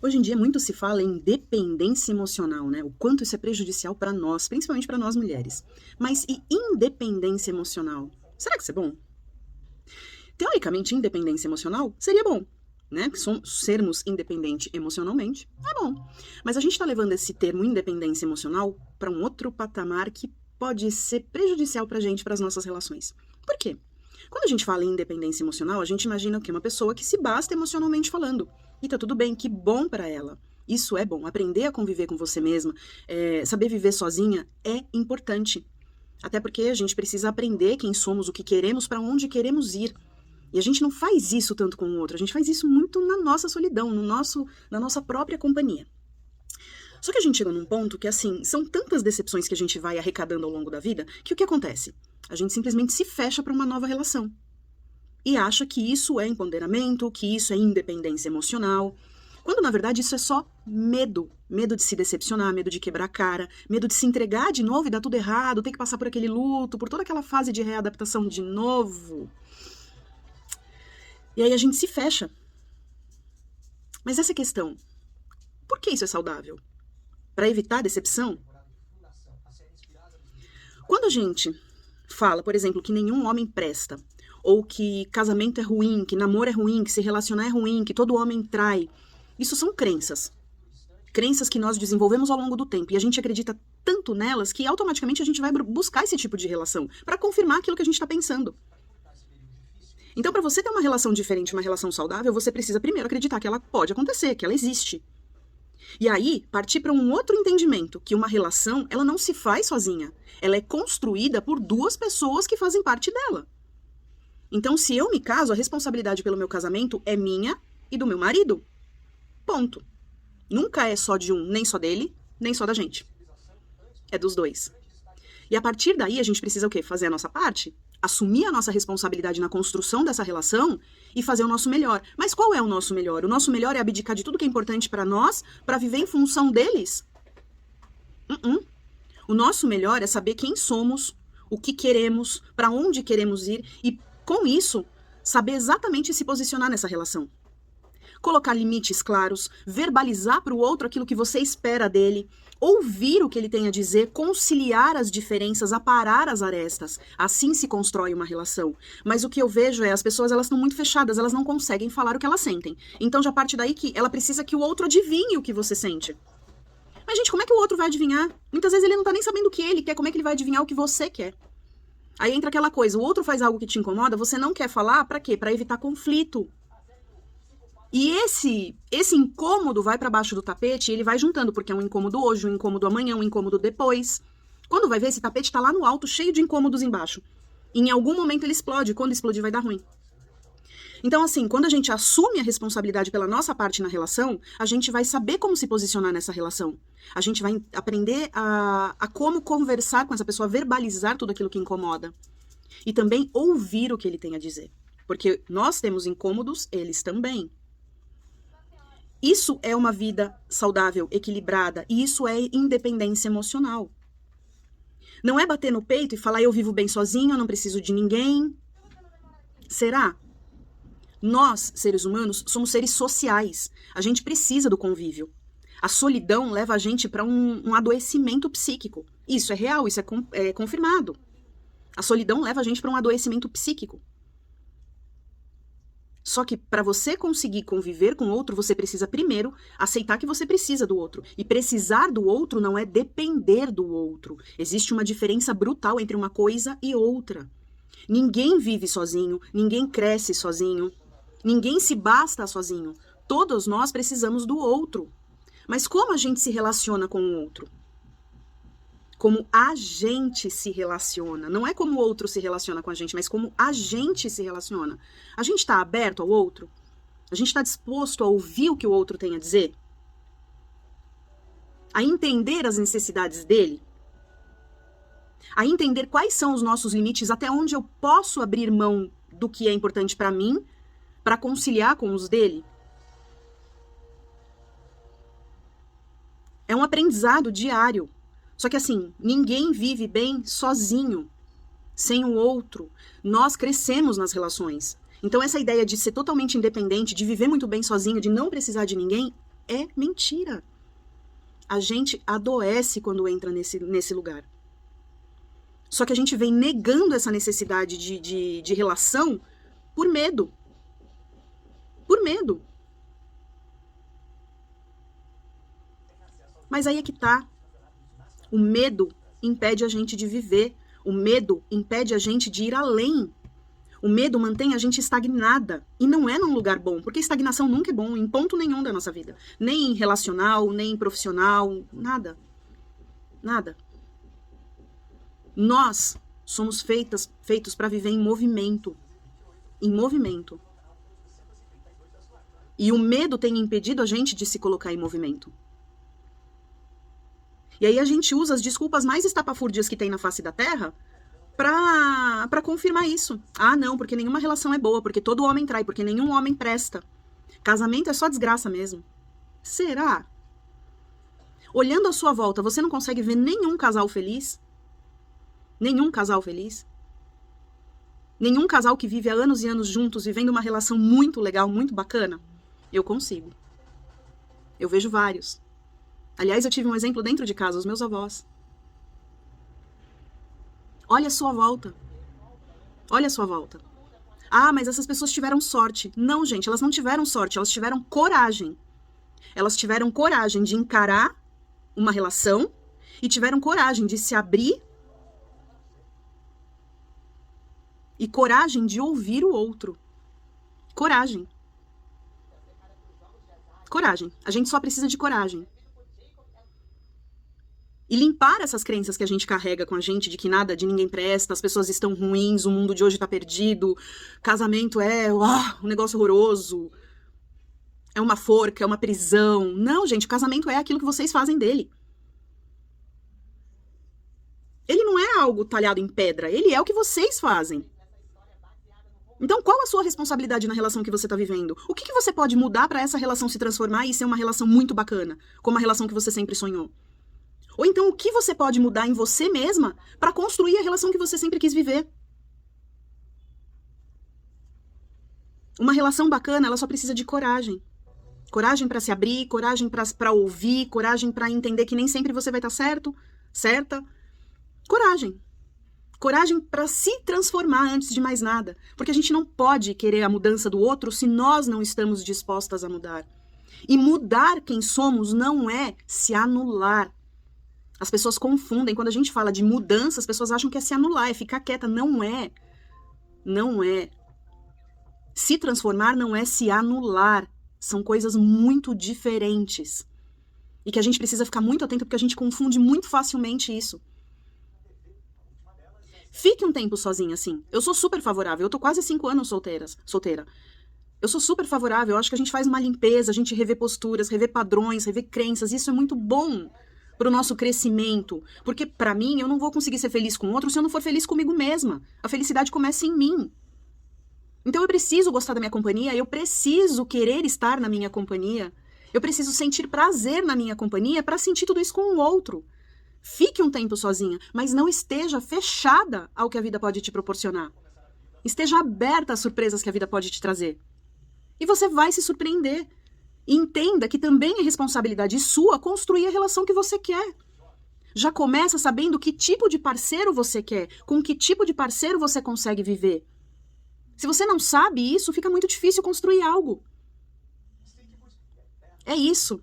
Hoje em dia muito se fala em dependência emocional, né? O quanto isso é prejudicial para nós, principalmente para nós mulheres. Mas e independência emocional? Será que isso é bom? Teoricamente, independência emocional seria bom, né? Sermos independentes emocionalmente é bom. Mas a gente está levando esse termo independência emocional para um outro patamar que pode ser prejudicial para a gente, para as nossas relações. Por quê? Quando a gente fala em independência emocional, a gente imagina o quê? Uma pessoa que se basta emocionalmente falando. E tá tudo bem, que bom para ela. Isso é bom. Aprender a conviver com você mesma, saber viver sozinha é importante. Até porque a gente precisa aprender quem somos, o que queremos, para onde queremos ir. E a gente não faz isso tanto com o outro, a gente faz isso muito na nossa solidão, na nossa própria companhia. Só que a gente chega num ponto que, assim, são tantas decepções que a gente vai arrecadando ao longo da vida, que o que acontece? A gente simplesmente se fecha para uma nova relação. E acha que isso é empoderamento, que isso é independência emocional, quando na verdade isso é só medo. Medo de se decepcionar, medo de quebrar a cara, medo de se entregar de novo e dar tudo errado, ter que passar por aquele luto, por toda aquela fase de readaptação de novo. E aí a gente se fecha. Mas essa é a questão. Por que isso é saudável? Para evitar decepção? Quando a gente fala, por exemplo, que nenhum homem presta, ou que casamento é ruim, que namoro é ruim, que se relacionar é ruim, que todo homem trai, isso são crenças. Crenças que nós desenvolvemos ao longo do tempo. E a gente acredita tanto nelas que automaticamente a gente vai buscar esse tipo de relação para confirmar aquilo que a gente está pensando. Então, para você ter uma relação diferente, uma relação saudável, você precisa primeiro acreditar que ela pode acontecer, que ela existe. E aí, partir para um outro entendimento, que uma relação, ela não se faz sozinha. Ela é construída por duas pessoas que fazem parte dela. Então, se eu me caso, a responsabilidade pelo meu casamento é minha e do meu marido. Ponto. Nunca é só de um, nem só dele, nem só da gente. É dos dois. E a partir daí, a gente precisa o quê? Fazer a nossa parte, assumir a nossa responsabilidade na construção dessa relação e fazer o nosso melhor. Mas qual é o nosso melhor? O nosso melhor é abdicar de tudo que é importante para nós, para viver em função deles? O nosso melhor é saber quem somos, o que queremos, para onde queremos ir e, com isso, saber exatamente se posicionar nessa relação. Colocar limites claros, verbalizar para o outro aquilo que você espera dele, ouvir o que ele tem a dizer, conciliar as diferenças, aparar as arestas. Assim se constrói uma relação. Mas o que eu vejo é as pessoas elas estão muito fechadas, elas não conseguem falar o que elas sentem. Então já parte daí que ela precisa que o outro adivinhe o que você sente. Mas, gente, como é que o outro vai adivinhar? Muitas vezes ele não tá nem sabendo o que ele quer, como é que ele vai adivinhar o que você quer? Aí entra aquela coisa, o outro faz algo que te incomoda, você não quer falar, pra quê? Pra evitar conflito. E esse incômodo vai para baixo do tapete e ele vai juntando, porque é um incômodo hoje, um incômodo amanhã, um incômodo depois. Quando vai ver, esse tapete tá lá no alto, cheio de incômodos embaixo. E em algum momento ele explode, quando explodir vai dar ruim. Então, assim, quando a gente assume a responsabilidade pela nossa parte na relação, a gente vai saber como se posicionar nessa relação. A gente vai aprender a como conversar com essa pessoa, verbalizar tudo aquilo que incomoda. E também ouvir o que ele tem a dizer. Porque nós temos incômodos, eles também. Isso é uma vida saudável, equilibrada, e isso é independência emocional. Não é bater no peito e falar eu vivo bem sozinho, eu não preciso de ninguém. Será? Nós, seres humanos, somos seres sociais. A gente precisa do convívio. A solidão leva a gente para um adoecimento psíquico. Isso é real, isso é confirmado. A solidão leva a gente para um adoecimento psíquico. Só que para você conseguir conviver com o outro, você precisa primeiro aceitar que você precisa do outro. E precisar do outro não é depender do outro. Existe uma diferença brutal entre uma coisa e outra. Ninguém vive sozinho, ninguém cresce sozinho, ninguém se basta sozinho. Todos nós precisamos do outro. Mas como a gente se relaciona com o outro? Como a gente se relaciona. Não é como o outro se relaciona com a gente, mas como a gente se relaciona. A gente está aberto ao outro? A gente está disposto a ouvir o que o outro tem a dizer? A entender as necessidades dele? A entender quais são os nossos limites, até onde eu posso abrir mão do que é importante para mim, para conciliar com os dele? É um aprendizado diário. Só que assim, ninguém vive bem sozinho, sem o outro. Nós crescemos nas relações. Então essa ideia de ser totalmente independente, de viver muito bem sozinho, de não precisar de ninguém, é mentira. A gente adoece quando entra nesse lugar. Só que a gente vem negando essa necessidade de relação por medo. Por medo. Mas aí é que tá. O medo impede a gente de viver. O medo impede a gente de ir além. O medo mantém a gente estagnada. E não é num lugar bom, porque estagnação nunca é bom, em ponto nenhum da nossa vida. Nem relacional, nem profissional, nada. Nada. Nós somos feitos para viver em movimento. Em movimento. E o medo tem impedido a gente de se colocar em movimento. E aí a gente usa as desculpas mais estapafúrdias que tem na face da Terra pra confirmar isso. Ah, não, porque nenhuma relação é boa, porque todo homem trai, porque nenhum homem presta. Casamento é só desgraça mesmo. Será? Olhando à sua volta, você não consegue ver nenhum casal feliz? Nenhum casal feliz? Nenhum casal que vive há anos e anos juntos, vivendo uma relação muito legal, muito bacana? Eu consigo. Eu vejo vários. Aliás, eu tive um exemplo dentro de casa, os meus avós. Olha a sua volta. Olha a sua volta. Ah, mas essas pessoas tiveram sorte. Não, gente, elas não tiveram sorte, elas tiveram coragem. Elas tiveram coragem de encarar uma relação e tiveram coragem de se abrir e coragem de ouvir o outro. Coragem. Coragem. A gente só precisa de coragem. E limpar essas crenças que a gente carrega com a gente de que nada de ninguém presta, as pessoas estão ruins, o mundo de hoje tá perdido, casamento é um negócio horroroso, é uma forca, é uma prisão. Não, gente, o casamento é aquilo que vocês fazem dele. Ele não é algo talhado em pedra, ele é o que vocês fazem. Então, qual a sua responsabilidade na relação que você tá vivendo? O que você pode mudar para essa relação se transformar e ser uma relação muito bacana, como a relação que você sempre sonhou? Ou então, o que você pode mudar em você mesma para construir a relação que você sempre quis viver? Uma relação bacana, ela só precisa de coragem. Coragem para se abrir, coragem para ouvir, coragem para entender que nem sempre você vai estar certo, certa. Coragem. Coragem para se transformar antes de mais nada. Porque a gente não pode querer a mudança do outro se nós não estamos dispostas a mudar. E mudar quem somos não é se anular. As pessoas confundem. Quando a gente fala de mudança, as pessoas acham que é se anular, é ficar quieta. Não é. Não é. Se transformar não é se anular. São coisas muito diferentes. E que a gente precisa ficar muito atento, porque a gente confunde muito facilmente isso. Fique um tempo sozinha, assim. Eu sou super favorável. Eu tô quase 5 anos solteira. Eu sou super favorável. Eu acho que a gente faz uma limpeza, a gente revê posturas, revê padrões, revê crenças. Isso é muito bom pro nosso crescimento. Porque, pra mim, eu não vou conseguir ser feliz com outro se eu não for feliz comigo mesma. A felicidade começa em mim. Então eu preciso gostar da minha companhia, eu preciso querer estar na minha companhia. Eu preciso sentir prazer na minha companhia para sentir tudo isso com o outro. Fique um tempo sozinha, mas não esteja fechada ao que a vida pode te proporcionar. Esteja aberta às surpresas que a vida pode te trazer. E você vai se surpreender. E entenda que também é responsabilidade sua construir a relação que você quer. Já começa sabendo que tipo de parceiro você quer, com que tipo de parceiro você consegue viver. Se você não sabe isso, fica muito difícil construir algo. É isso.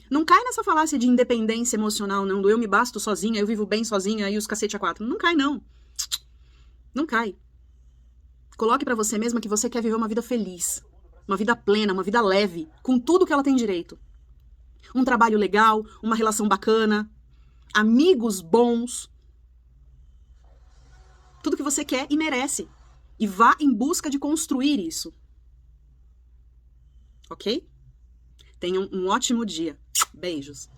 Não cai nessa falácia de independência emocional, não, do eu me basto sozinha, eu vivo bem sozinha e os cacete a 4. Não cai, não. Não cai. Coloque pra você mesma que você quer viver uma vida feliz, uma vida plena, uma vida leve, com tudo que ela tem direito. Um trabalho legal, uma relação bacana, amigos bons. Tudo que você quer e merece. E vá em busca de construir isso. Ok? Tenham um ótimo dia. Beijos.